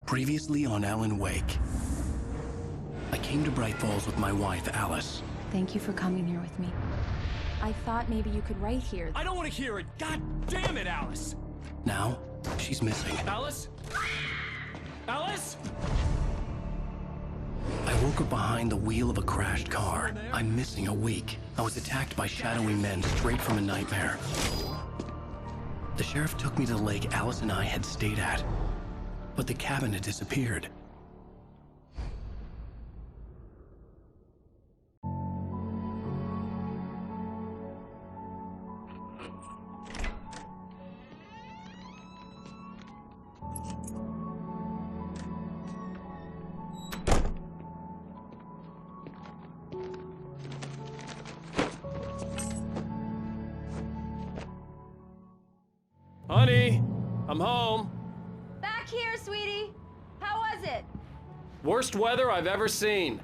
Previously on Alan Wake. I came to Bright Falls with my wife, Alice. Thank you for coming here with me. I thought maybe you could write here. I don't want to hear it! God damn it, Alice! Now, she's missing. Alice? Alice? I woke up behind the wheel of a crashed car. I'm missing a week. I was attacked by shadowy men straight from a nightmare. The sheriff took me to the lake Alice and I had stayed at, but the cabin had disappeared. Honey, I'm home. Back here, sweetie. How was it? Worst weather I've ever seen.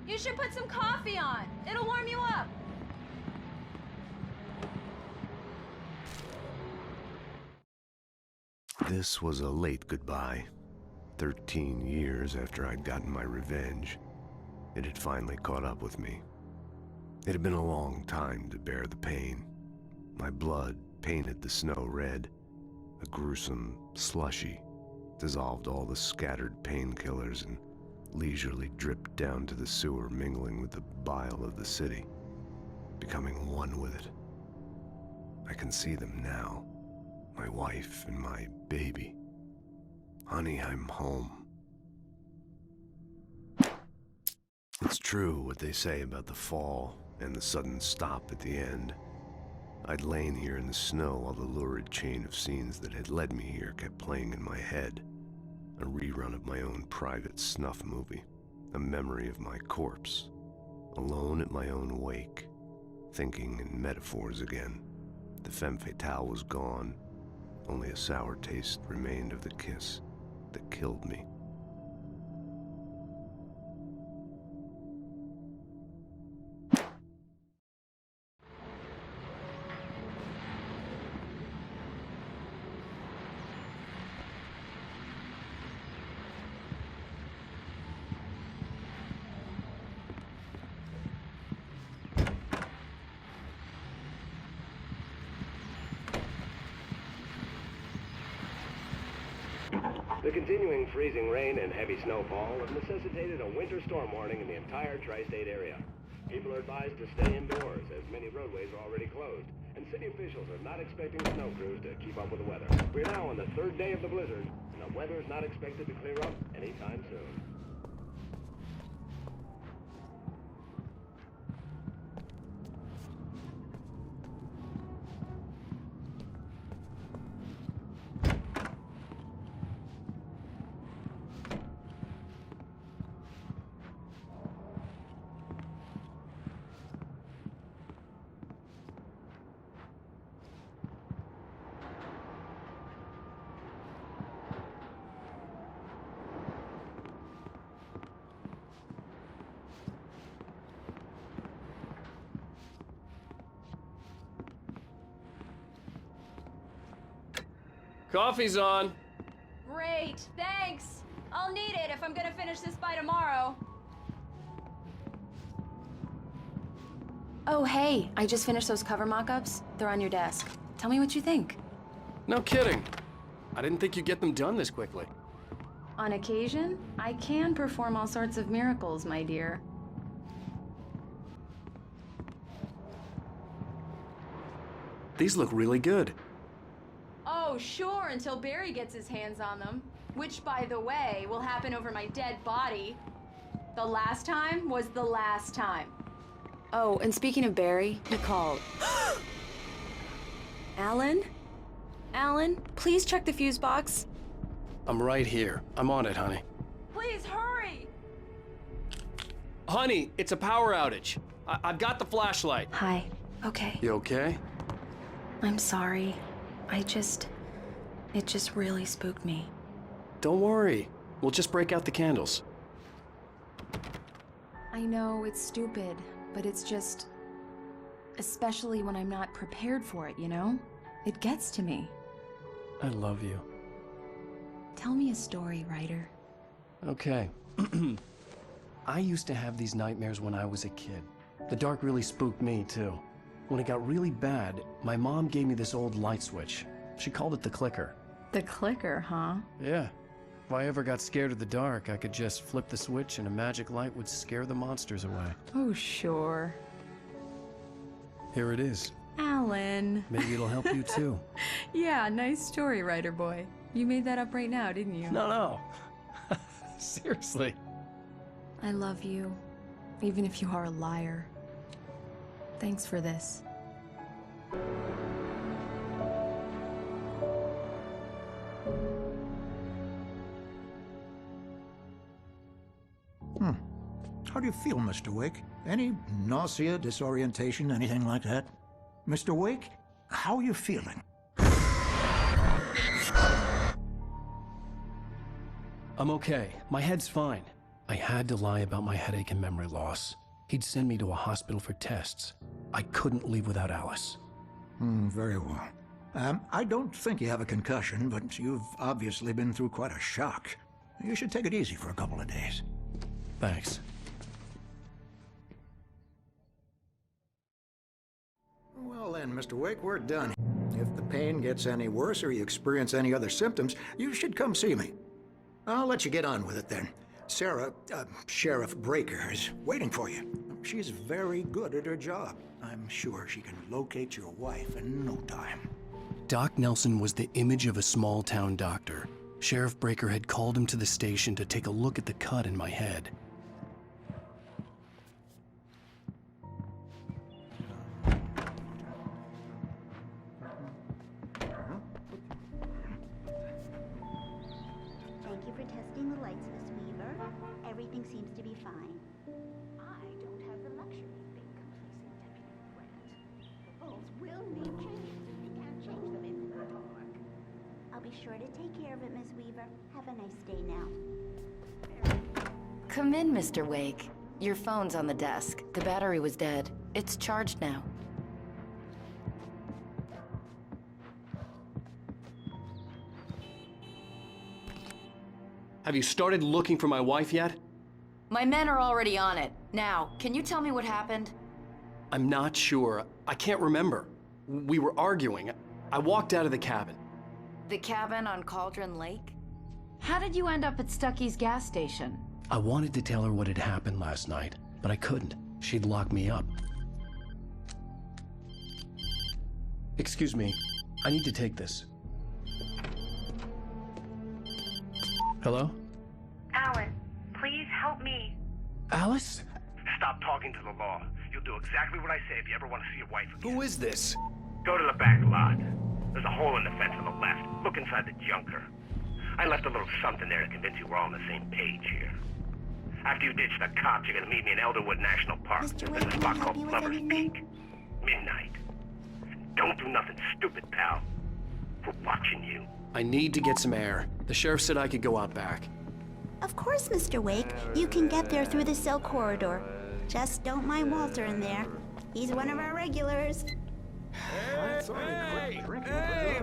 You should put some coffee on. It'll warm you up. This was a late goodbye. 13 years after I'd gotten my revenge, it had finally caught up with me. It had been a long time to bear the pain. My blood painted the snow red. A gruesome slushy dissolved all the scattered painkillers and leisurely dripped down to the sewer, mingling with the bile of the city, becoming one with it. I can see them now, my wife and my baby. Honey, I'm home. It's true what they say about the fall and the sudden stop at the end. I'd lain here in the snow while the lurid chain of scenes that had led me here kept playing in my head. A rerun of my own private snuff movie. A memory of my corpse. Alone at my own wake. Thinking in metaphors again. The femme fatale was gone. Only a sour taste remained of the kiss that killed me. The continuing freezing rain and heavy snowfall have necessitated a winter storm warning in the entire tri-state area. People are advised to stay indoors, as many roadways are already closed, and city officials are not expecting snow crews to keep up with the weather. We're now on the third day of the blizzard, and the weather is not expected to clear up anytime soon. Coffee's on. Great, thanks. I'll need it if I'm gonna finish this by tomorrow. Oh, hey, I just finished those cover mock-ups. They're on your desk. Tell me what you think. No kidding. I didn't think you'd get them done this quickly. On occasion, I can perform all sorts of miracles, my dear. These look really good. Oh, sure, until Barry gets his hands on them. Which, by the way, will happen over my dead body. The last time was the last time. Oh, and speaking of Barry, he called. Alan? Alan, please check the fuse box. I'm right here. I'm on it, honey. Please, hurry! Honey, it's a power outage. I've got the flashlight. Hi. Okay. You okay? I'm sorry. It just really spooked me. Don't worry. We'll just break out the candles. I know, it's stupid, but it's just... especially when I'm not prepared for it, you know? It gets to me. I love you. Tell me a story, Ryder. Okay. I used to have these nightmares when I was a kid. The dark really spooked me, too. When it got really bad, my mom gave me this old light switch. She called it the clicker. The clicker, huh? Yeah. If I ever got scared of the dark, I could just flip the switch and a magic light would scare the monsters away. Oh, sure. Here it is. Alan. Maybe it'll help you, too. Yeah, nice story, Ryder boy. You made that up right now, didn't you? No. Seriously. I love you, even if you are a liar. Thanks for this. How do you feel, Mr. Wake? Any nausea, disorientation, anything like that? Mr. Wake, how are you feeling? I'm okay. My head's fine. I had to lie about my headache and memory loss. He'd send me to a hospital for tests. I couldn't leave without Alice. Very well. I don't think you have a concussion, but you've obviously been through quite a shock. You should take it easy for a couple of days. Thanks. Well then, Mr. Wake, we're done. If the pain gets any worse or you experience any other symptoms, you should come see me. I'll let you get on with it then. Sarah, Sheriff Breaker, is waiting for you. She's very good at her job. I'm sure she can locate your wife in no time. Doc Nelson was the image of a small-town doctor. Sheriff Breaker had called him to the station to take a look at the cut in my head. Thank you for testing the lights, Miss Weaver. Everything seems to be fine. I don't have the luxury of being complacent, Deputy Grant. The bulbs will need changes, and we can't change them in the dark. I'll be sure to take care of it, Miss Weaver. Have a nice day now. Come in, Mr. Wake. Your phone's on the desk. The battery was dead. It's charged now. Have you started looking for my wife yet? My men are already on it. Now, can you tell me what happened? I'm not sure. I can't remember. We were arguing. I walked out of the cabin. The cabin on Cauldron Lake? How did you end up at Stucky's gas station? I wanted to tell her what had happened last night, but I couldn't. She'd lock me up. Excuse me. I need to take this. Hello? Alan, please help me. Alice? Stop talking to the law. You'll do exactly what I say if you ever want to see your wife again. Who is this? Go to the back lot. There's a hole in the fence on the left. Look inside the junker. I left a little something there to convince you we're all on the same page here. After you ditch the cops, you're gonna meet me in Elderwood National Park. Mr. Wake, There's a can I spot help called you with Lover's anything? Peak. Midnight. Don't do nothing stupid, pal. We're watching you. I need to get some air. The sheriff said I could go out back. Of course, Mr. Wake. You can get there through the cell corridor. Just don't mind Walter in there. He's one of our regulars. Hey,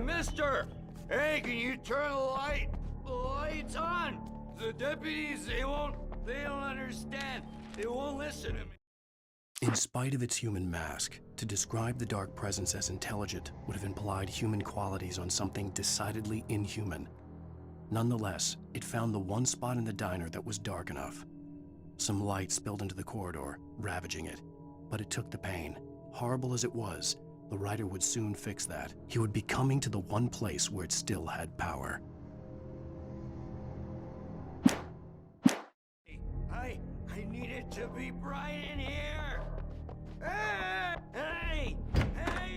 mister! Hey, can you turn the lights on? The deputies, they don't understand. They won't listen to me. In spite of its human mask, to describe the dark presence as intelligent would have implied human qualities on something decidedly inhuman. Nonetheless, it found the one spot in the diner that was dark enough. Some light spilled into the corridor, ravaging it. But it took the pain. Horrible as it was, the writer would soon fix that. He would be coming to the one place where it still had power. I need it to be bright in here. Hey!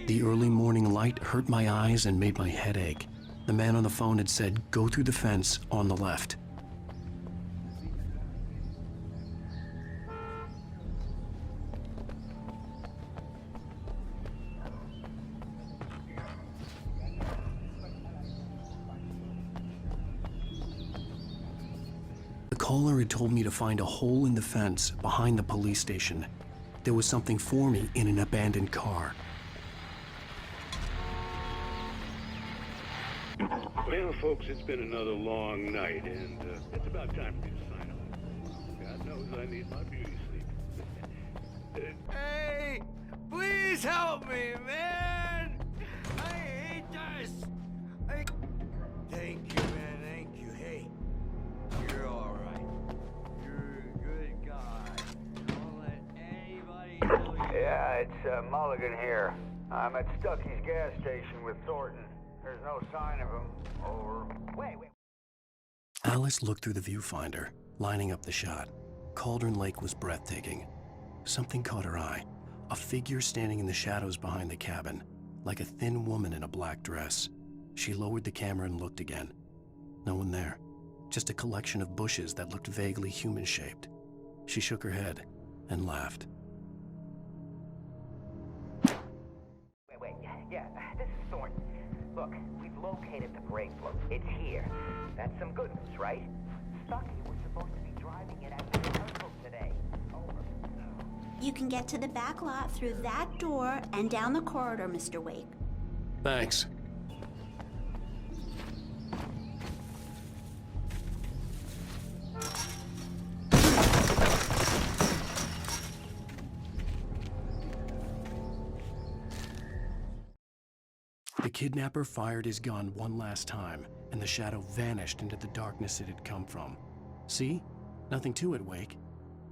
The early morning light hurt my eyes and made my head ache. The man on the phone had said, "Go through the fence on the left." The caller had told me to find a hole in the fence behind the police station. There was something for me in an abandoned car. Well, folks, it's been another long night, and it's about time for me to sign off. God knows I need my beauty sleep. Hey! Please help me, man! I hate this! Thank you, man, thank you. Hey, you're alright. You're a good guy. Don't let anybody tell you... Yeah, it's Mulligan here. I'm at Stucky's gas station with Thornton. There's no sign of him. Over. Wait. Alice looked through the viewfinder, lining up the shot. Cauldron Lake was breathtaking. Something caught her eye. A figure standing in the shadows behind the cabin, like a thin woman in a black dress. She lowered the camera and looked again. No one there. Just a collection of bushes that looked vaguely human-shaped. She shook her head and laughed. Wait. Yeah, this is Thornton. Look, we've located the brake float. It's here. That's some good news, right? Stucky was supposed to be driving it at the rehearsal today. Over. You can get to the back lot through that door and down the corridor, Mr. Wake. Thanks. The kidnapper fired his gun one last time, and the shadow vanished into the darkness it had come from. See? Nothing to it, Wake.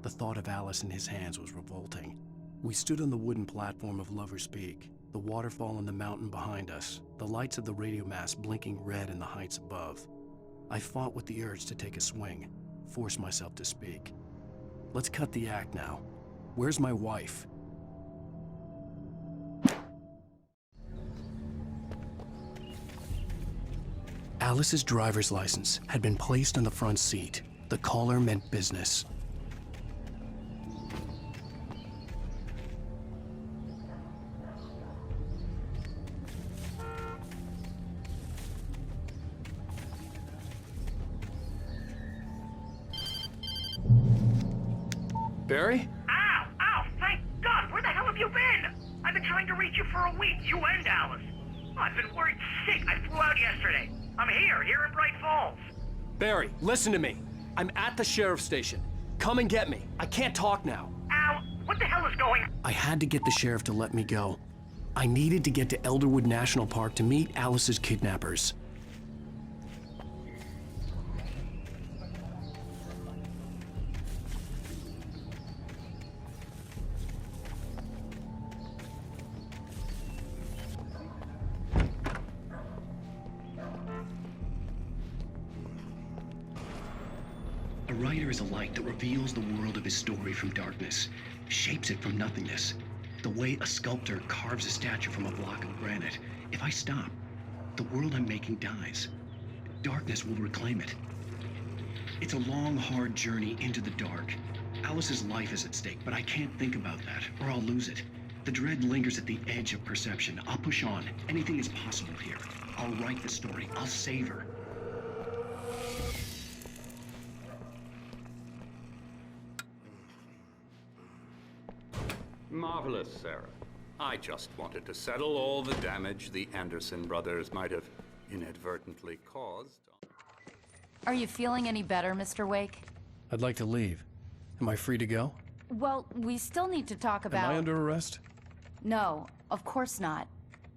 The thought of Alice in his hands was revolting. We stood on the wooden platform of Lover's Peak, the waterfall on the mountain behind us, the lights of the radio mast blinking red in the heights above. I fought with the urge to take a swing, force myself to speak. Let's cut the act now. Where's my wife? Alice's driver's license had been placed on the front seat. The caller meant business. Barry? Ow! Thank God! Where the hell have you been? I've been trying to reach you for a week, you and Alice. I've been worried sick. I flew out yesterday. I'm here in Bright Falls. Barry, listen to me. I'm at the sheriff's station. Come and get me. I can't talk now. Al, what the hell is going on? I had to get the sheriff to let me go. I needed to get to Elderwood National Park to meet Alice's kidnappers. A writer is a light that reveals the world of his story from darkness, shapes it from nothingness. The way a sculptor carves a statue from a block of granite. If I stop, the world I'm making dies. Darkness will reclaim it. It's a long, hard journey into the dark. Alice's life is at stake, but I can't think about that, or I'll lose it. The dread lingers at the edge of perception. I'll push on. Anything is possible here. I'll write the story. I'll save her. Marvelous, Sarah. I just wanted to settle all the damage the Anderson brothers might have inadvertently caused. Are you feeling any better, Mr. Wake? I'd like to leave. Am I free to go? Well, we still need to talk about... Am I under arrest? No, of course not.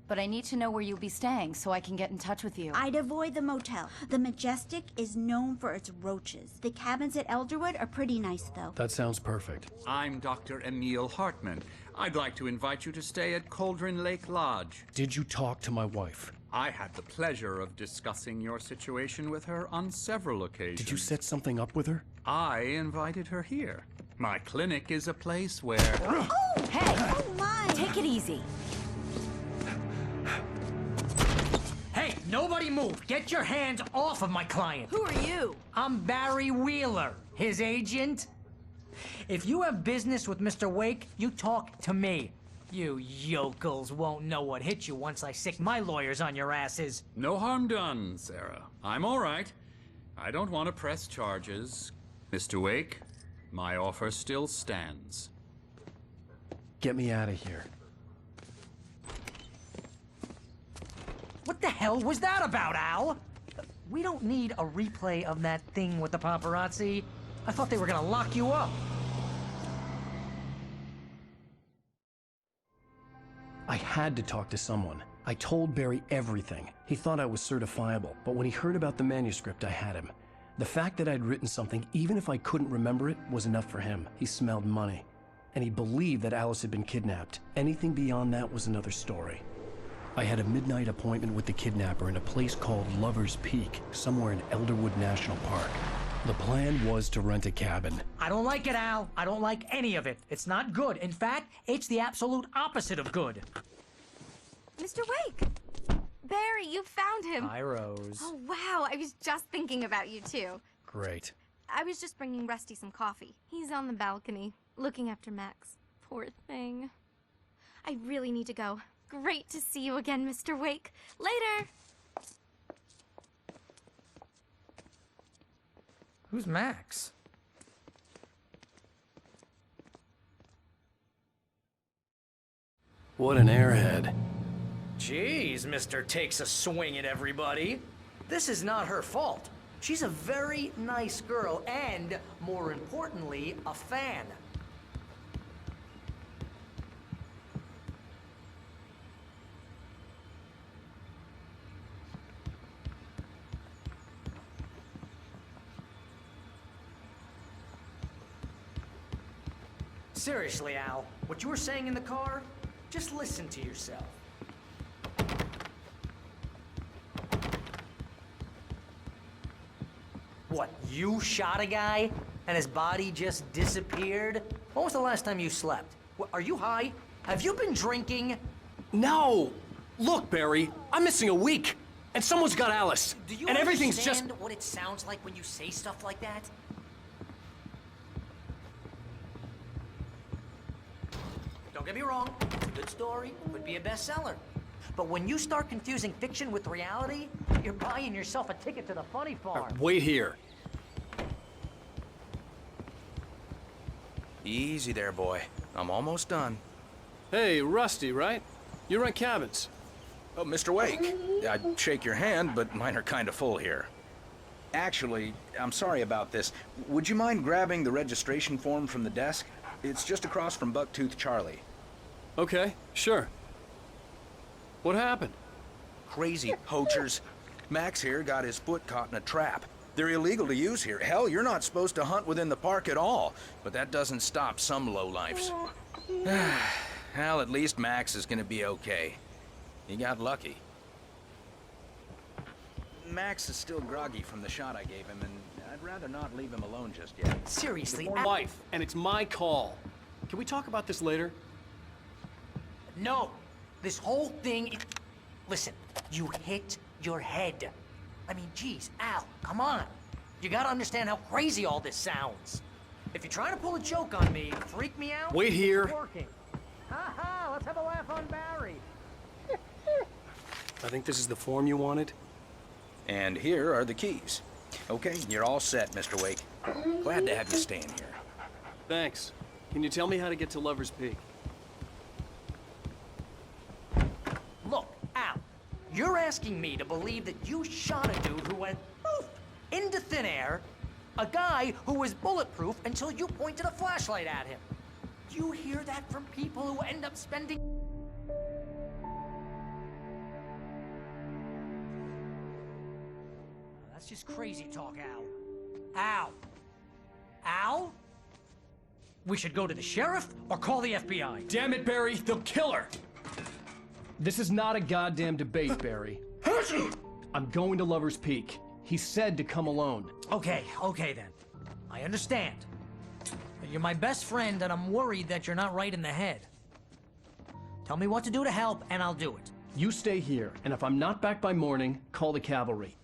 But I need to know where you'll be staying so I can get in touch with you. I'd avoid the motel. The Majestic is known for its roaches. The cabins at Elderwood are pretty nice, though. That sounds perfect. I'm Dr. Emil Hartman. I'd like to invite you to stay at Cauldron Lake Lodge. Did you talk to my wife? I had the pleasure of discussing your situation with her on several occasions. Did you set something up with her? I invited her here. My clinic is a place where... Oh! Hey! Oh, my! Take it easy. Hey, nobody move! Get your hands off of my client! Who are you? I'm Barry Wheeler, his agent. If you have business with Mr. Wake, you talk to me. You yokels won't know what hit you once I sick my lawyers on your asses. No harm done, Sarah. I'm all right. I don't want to press charges. Mr. Wake, my offer still stands. Get me out of here. What the hell was that about, Al? we don't need a replay of that thing with the paparazzi. I thought they were gonna lock you up. I had to talk to someone. I told Barry everything. He thought I was certifiable, but when he heard about the manuscript, I had him. The fact that I'd written something, even if I couldn't remember it, was enough for him. He smelled money. And he believed that Alice had been kidnapped. Anything beyond that was another story. I had a midnight appointment with the kidnapper in a place called Lover's Peak, somewhere in Elderwood National Park. The plan was to rent a cabin. I don't like it, Al. I don't like any of it. It's not good. In fact, it's the absolute opposite of good. Mr. Wake! Barry, you found him. Hi, Rose. Oh, wow. I was just thinking about you, too. Great. I was just bringing Rusty some coffee. He's on the balcony, looking after Max. Poor thing. I really need to go. Great to see you again, Mr. Wake. Later! Who's Max? What an airhead. Jeez, Mr. Takes a swing at everybody. This is not her fault. She's a very nice girl and, more importantly, a fan. Seriously, Al, what you were saying in the car, just listen to yourself. What, you shot a guy and his body just disappeared? When was the last time you slept? What, are you high? Have you been drinking? No! Look, Barry, I'm missing a week, and someone's got Alice, Do you and everything's just... understand what it sounds like when you say stuff like that? Don't get me wrong, it's a good story, could be a bestseller. But when you start confusing fiction with reality, you're buying yourself a ticket to the funny farm. Wait here. Easy there, boy. I'm almost done. Hey, Rusty, right? You rent cabins. Oh, Mr. Wake. I'd shake your hand, but mine are kind of full here. Actually, I'm sorry about this. Would you mind grabbing the registration form from the desk? It's just across from Bucktooth Charlie. Okay, sure. What happened? Crazy poachers. Max here got his foot caught in a trap. They're illegal to use here. Hell, you're not supposed to hunt within the park at all. But that doesn't stop some lowlifes. Well, at least Max is gonna be okay. He got lucky. Max is still groggy from the shot I gave him, and I'd rather not leave him alone just yet. Seriously, My wife, and it's my call. Can we talk about this later? No! This whole thing is... Listen, you hit your head. I mean, geez, Al, come on. You gotta understand how crazy all this sounds. If you're trying to pull a joke on me, freak me out... Wait here. It's working. Ha-ha, let's have a laugh on Barry. I think this is the form you wanted. And here are the keys. Okay, you're all set, Mr. Wake. Glad to have you staying here. Thanks. Can you tell me how to get to Lover's Peak? Look, Al, you're asking me to believe that you shot a dude who went poof into thin air, a guy who was bulletproof until you pointed a flashlight at him. You hear that from people who end up spending... That's just crazy talk, Al. Al. Al? We should go to the sheriff or call the FBI. Damn it, Barry, they'll kill her! This is not a goddamn debate, Barry. I'm going to Lover's Peak. He said to come alone. Okay then. I understand. You're my best friend, and I'm worried that you're not right in the head. Tell me what to do to help, and I'll do it. You stay here, and if I'm not back by morning, call the cavalry.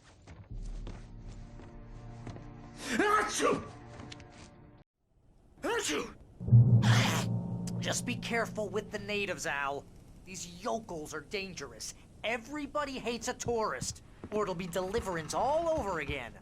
Just be careful with the natives, Al. These yokels are dangerous. Everybody hates a tourist, or it'll be Deliverance all over again.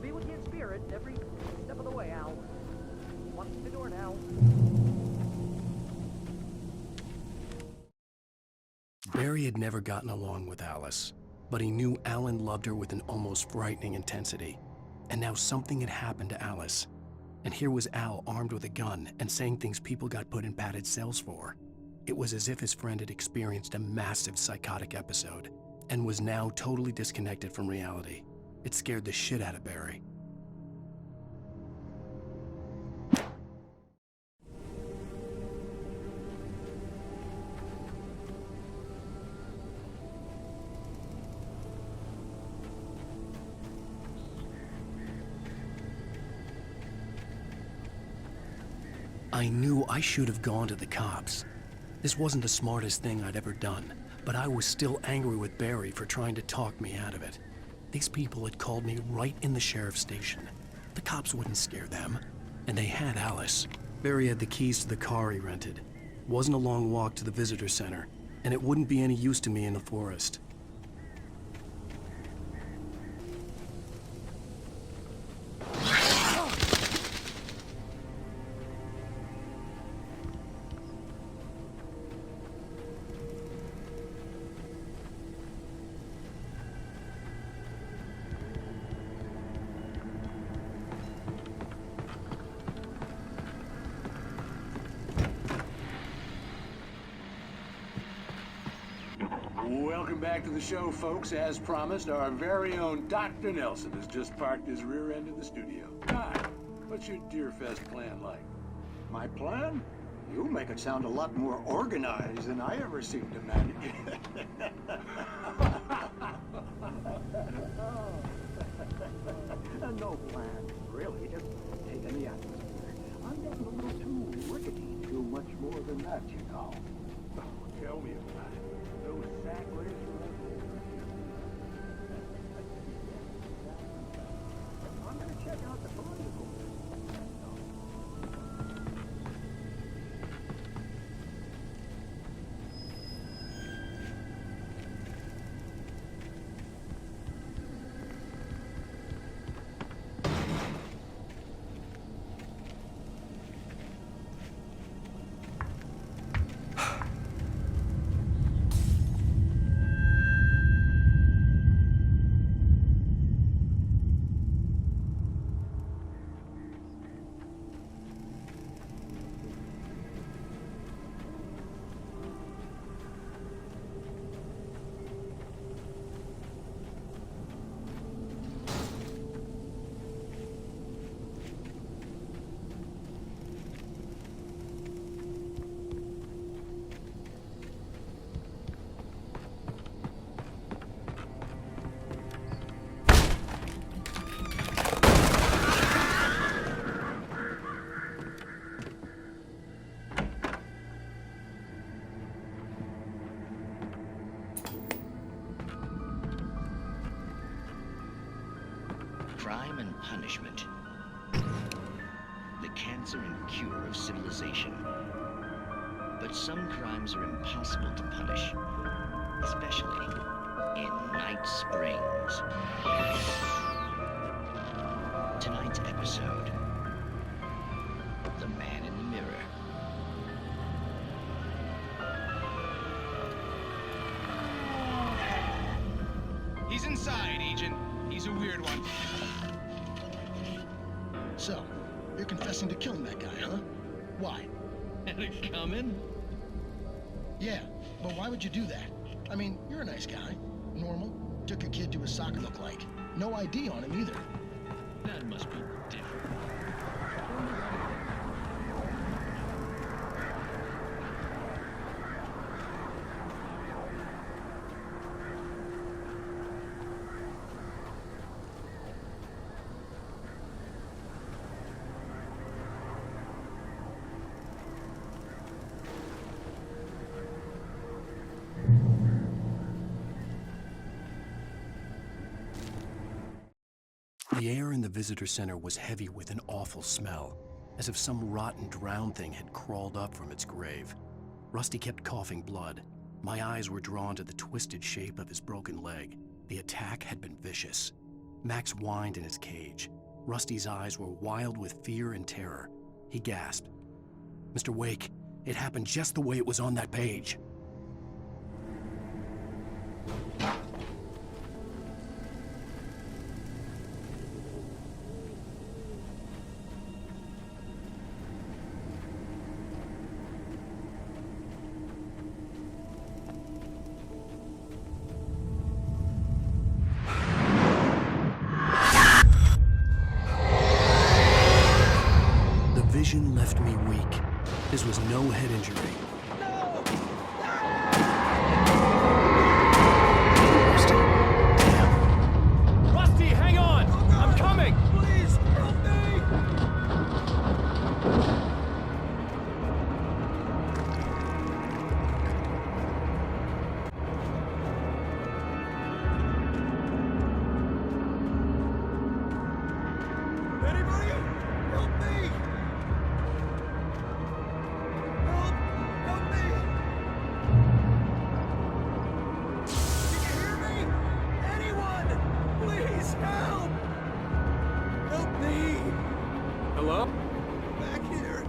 be with you in spirit every step of the way, Al. Watch the door now. Barry had never gotten along with Alice, but he knew Alan loved her with an almost frightening intensity. And now something had happened to Alice. And here was Al armed with a gun and saying things people got put in padded cells for. It was as if his friend had experienced a massive psychotic episode and was now totally disconnected from reality. It scared the shit out of Barry. I knew I should have gone to the cops. This wasn't the smartest thing I'd ever done, but I was still angry with Barry for trying to talk me out of it. These people had called me right in the sheriff's station. The cops wouldn't scare them, and they had Alice. Barry had the keys to the car he rented. It wasn't a long walk to the visitor center, and it wouldn't be any use to me in the forest. Welcome back to the show, folks. As promised, our very own Dr. Nelson has just parked his rear end in the studio. Doc, what's your Deerfest plan like? My plan? You make it sound a lot more organized than I ever seem to manage. No plan, really. Just take in the atmosphere. I'm getting a little too rickety to do much more than that, you know. Oh, tell me about it. Those sack races. I'm gonna check out the political. Crime and punishment. The cancer and cure of civilization. But some crimes are impossible to punish, especially in Night Springs. Tonight's episode, The Man in the Mirror. He's inside, Agent. He's a weird one. So, you're confessing to killing that guy, huh? Why? Had it coming? Yeah, but why would you do that? I mean, you're a nice guy. Normal. Took a kid to his soccer look-like. No ID on him either. That must be different. The air in the visitor center was heavy with an awful smell, as if some rotten drowned thing had crawled up from its grave. Rusty kept coughing blood. My eyes were drawn to the twisted shape of his broken leg. The attack had been vicious. Max whined in his cage. Rusty's eyes were wild with fear and terror. He gasped. Mr. Wake, it happened just the way it was on that page. The vision left me weak. This was no head injury. Rusty, hang on! I'm coming! Please, help me! Anybody? Help me! Help! Help me! Can you hear me? Anyone! Please help! Help me! Hello? Back here!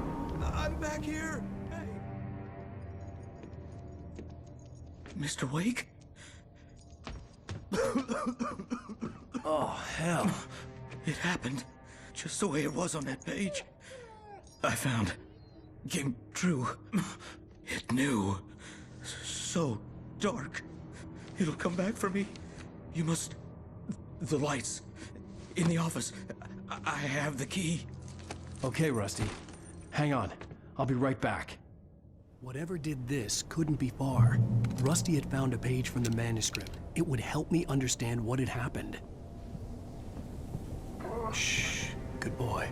I'm back here! Hey! Mr. Wake? Oh, hell. It happened just the way it was on that page. I found. Came true. It knew. So dark. It'll come back for me. You must. The lights. In the office. I have the key. Okay, Rusty. Hang on. I'll be right back. Whatever did this couldn't be far. Rusty had found a page from the manuscript. It would help me understand what had happened. Shh. Good boy.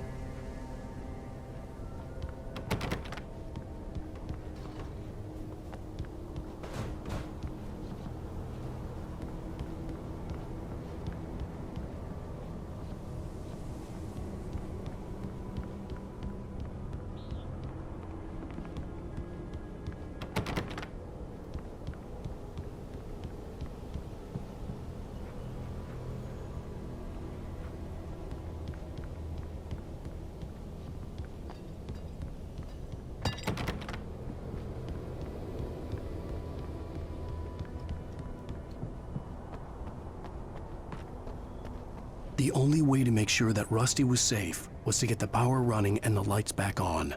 The only way to make sure that Rusty was safe was to get the power running and the lights back on.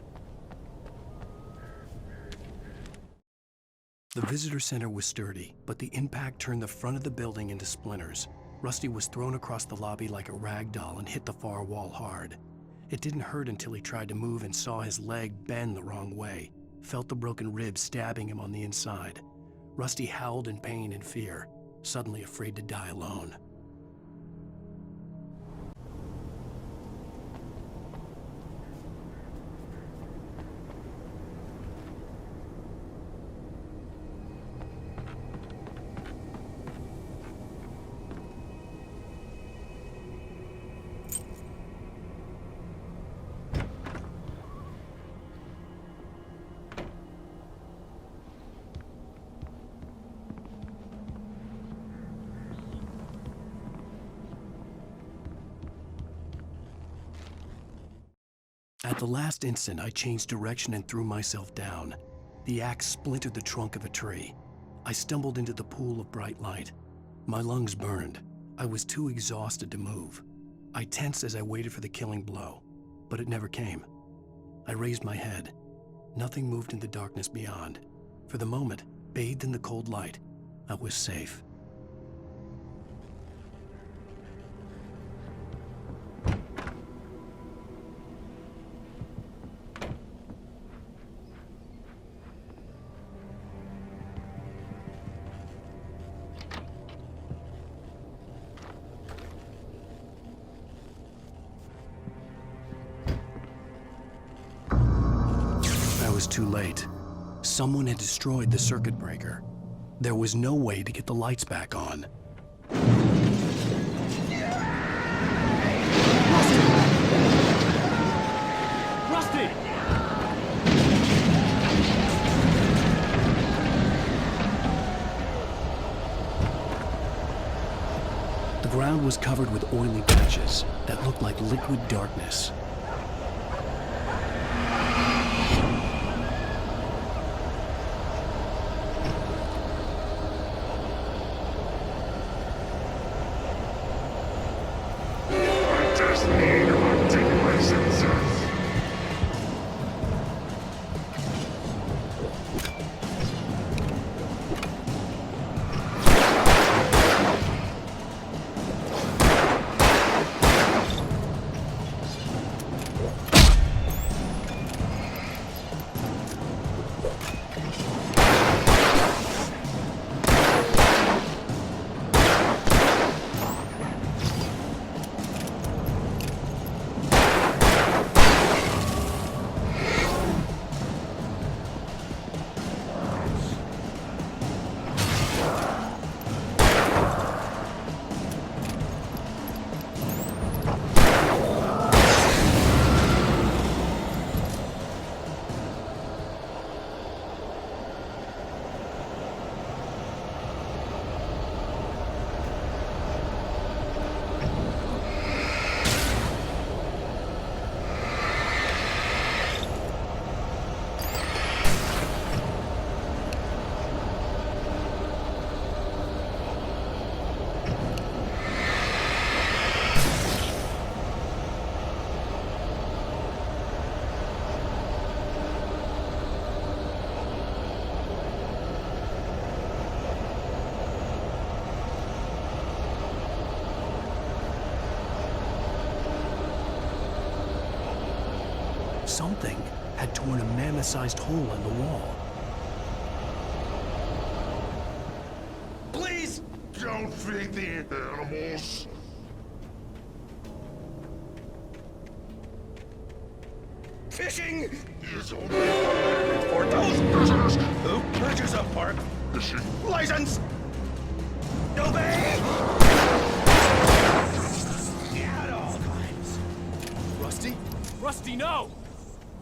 The visitor center was sturdy, but the impact turned the front of the building into splinters. Rusty was thrown across the lobby like a rag doll and hit the far wall hard. It didn't hurt until he tried to move and saw his leg bend the wrong way, felt the broken rib stabbing him on the inside. Rusty howled in pain and fear, suddenly afraid to die alone. At the last instant, I changed direction and threw myself down. The axe splintered the trunk of a tree. I stumbled into the pool of bright light. My lungs burned. I was too exhausted to move. I tensed as I waited for the killing blow, but it never came. I raised my head. Nothing moved in the darkness beyond. For the moment, bathed in the cold light, I was safe. I was too late. Someone had destroyed the circuit breaker. There was no way to get the lights back on. Rusty! The ground was covered with oily patches that looked like liquid darkness. Something had torn a mammoth-sized hole in the wall. Please don't feed the animals. Fishing is only for those visitors who purchase a park fishing license. Obey! At all times. Rusty? Rusty, no!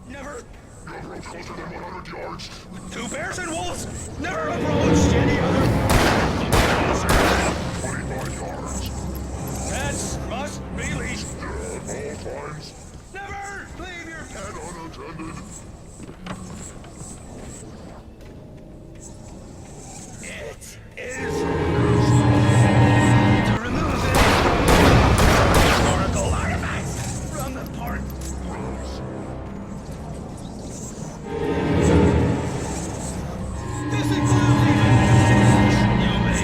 Never. You approach closer than 100 yards. Two bears and wolves never approached any other. 25 yards. Pets must be leashed. At all times. Never leave your pet unattended. It is to remove historical artifacts from the park. This includes you may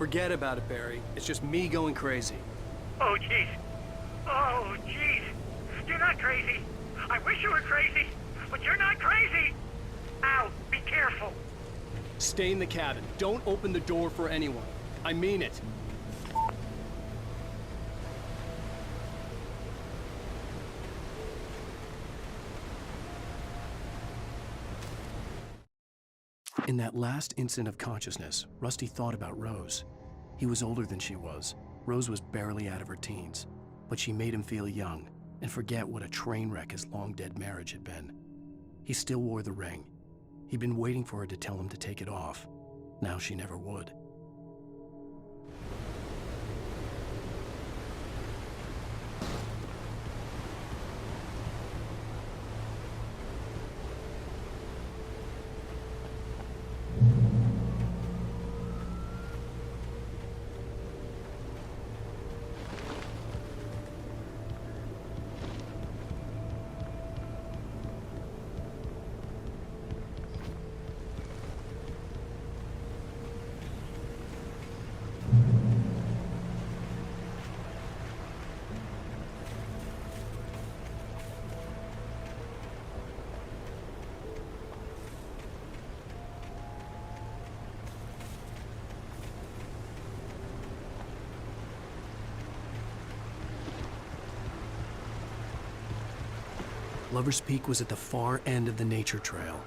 Forget about it, Barry. It's just me going crazy. Oh, jeez. Oh, jeez. You're not crazy. I wish you were crazy, but you're not crazy. Ow, be careful. Stay in the cabin. Don't open the door for anyone. I mean it. In that last instant of consciousness, Rusty thought about Rose. He was older than she was. Rose was barely out of her teens, but she made him feel young and forget what a train wreck his long-dead marriage had been. He still wore the ring. He'd been waiting for her to tell him to take it off. Now she never would. Lover's Peak was at the far end of the nature trail.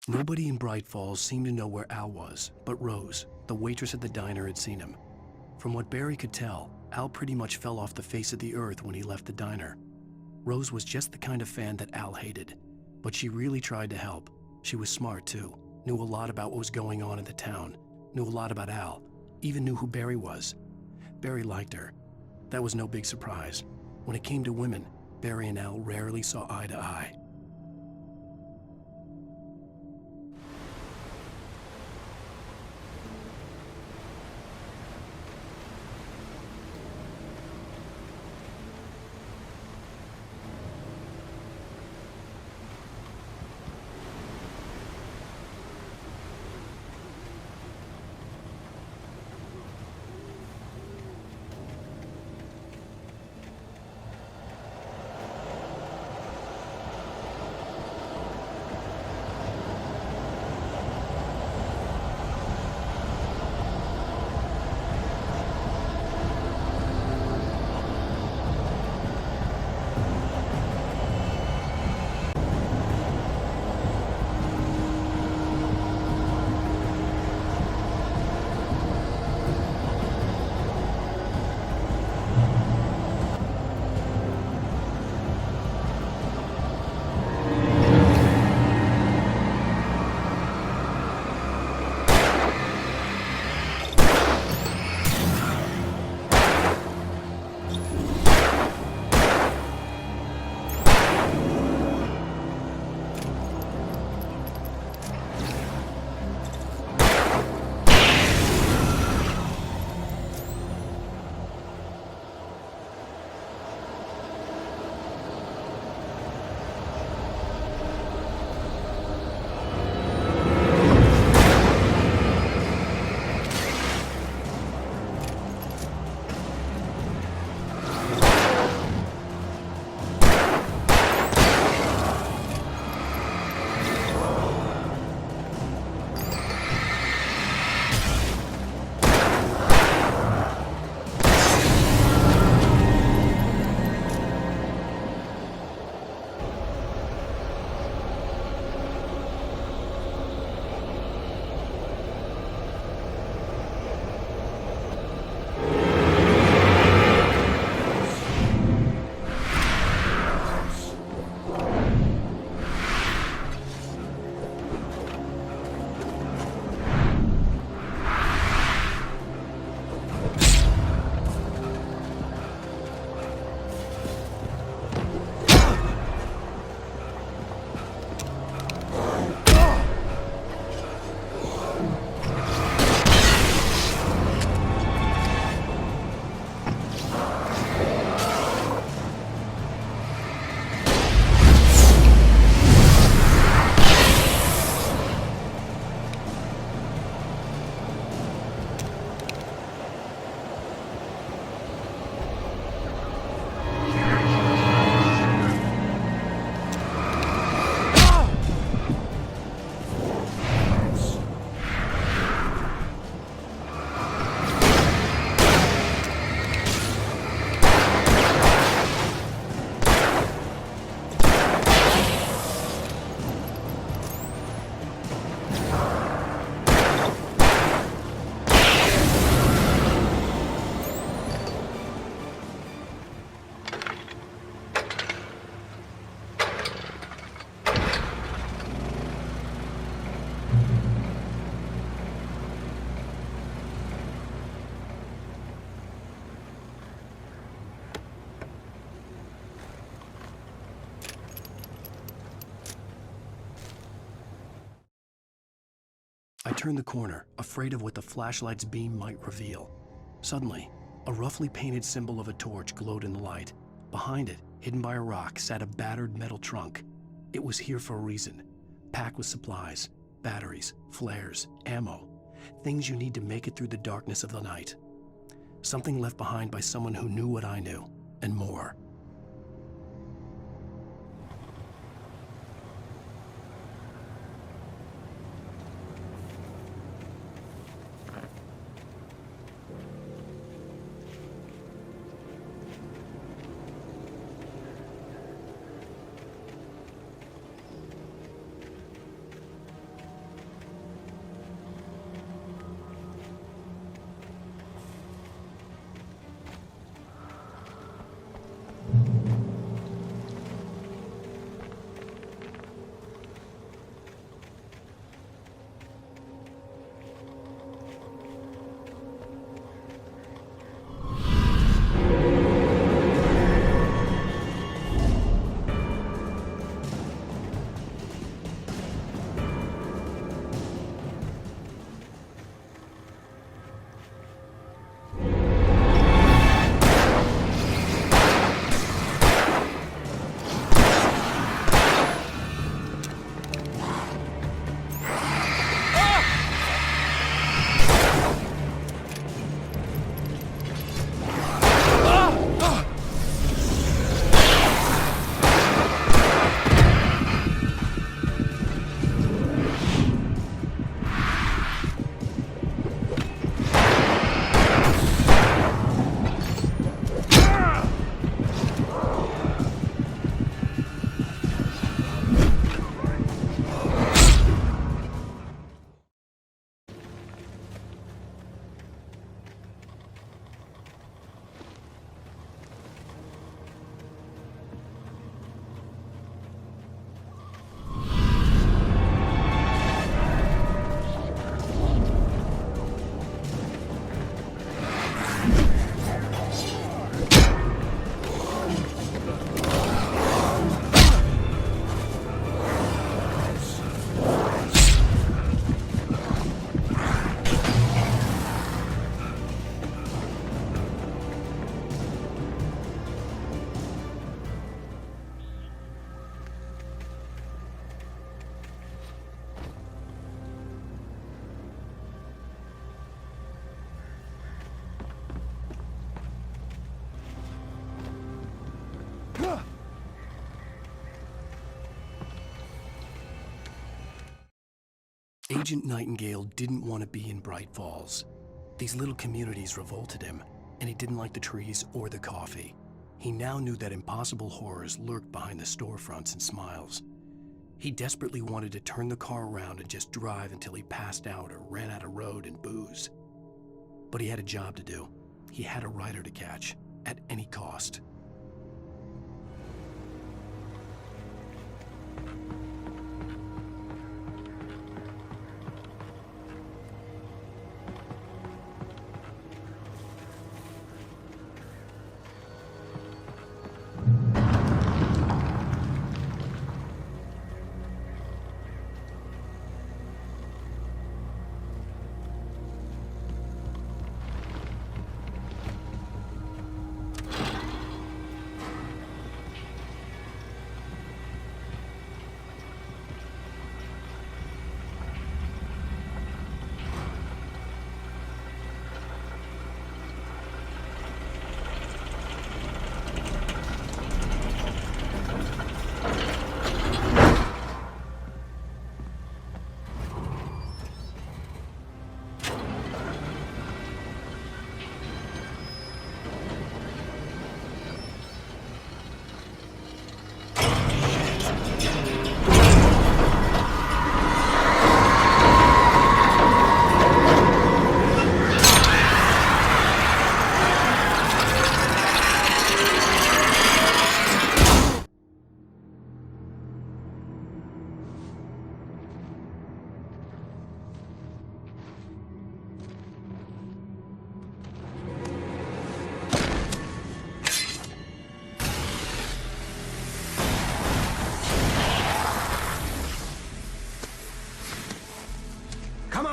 Nobody in Bright Falls seemed to know where Al was, but Rose, the waitress at the diner, had seen him. From what Barry could tell, Al pretty much fell off the face of the earth when he left the diner. Rose was just the kind of fan that Al hated, but she really tried to help. She was smart too, knew a lot about what was going on in the town, knew a lot about Al, even knew who Barry was. Barry liked her. That was no big surprise. When it came to women, Barry and Al rarely saw eye to eye. I turned the corner, afraid of what the flashlight's beam might reveal. Suddenly, a roughly painted symbol of a torch glowed in the light. Behind it, hidden by a rock, sat a battered metal trunk. It was here for a reason, packed with supplies, batteries, flares, ammo, things you need to make it through the darkness of the night. Something left behind by someone who knew what I knew, and more. Agent Nightingale didn't want to be in Bright Falls. These little communities revolted him, and he didn't like the trees or the coffee. He now knew that impossible horrors lurked behind the storefronts and smiles. He desperately wanted to turn the car around and just drive until he passed out or ran out of road and booze. But he had a job to do. He had a rider to catch, at any cost.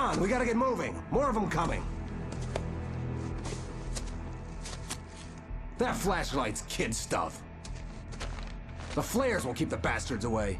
on, we gotta get moving. More of them coming. That flashlight's kid stuff. The flares will keep the bastards away.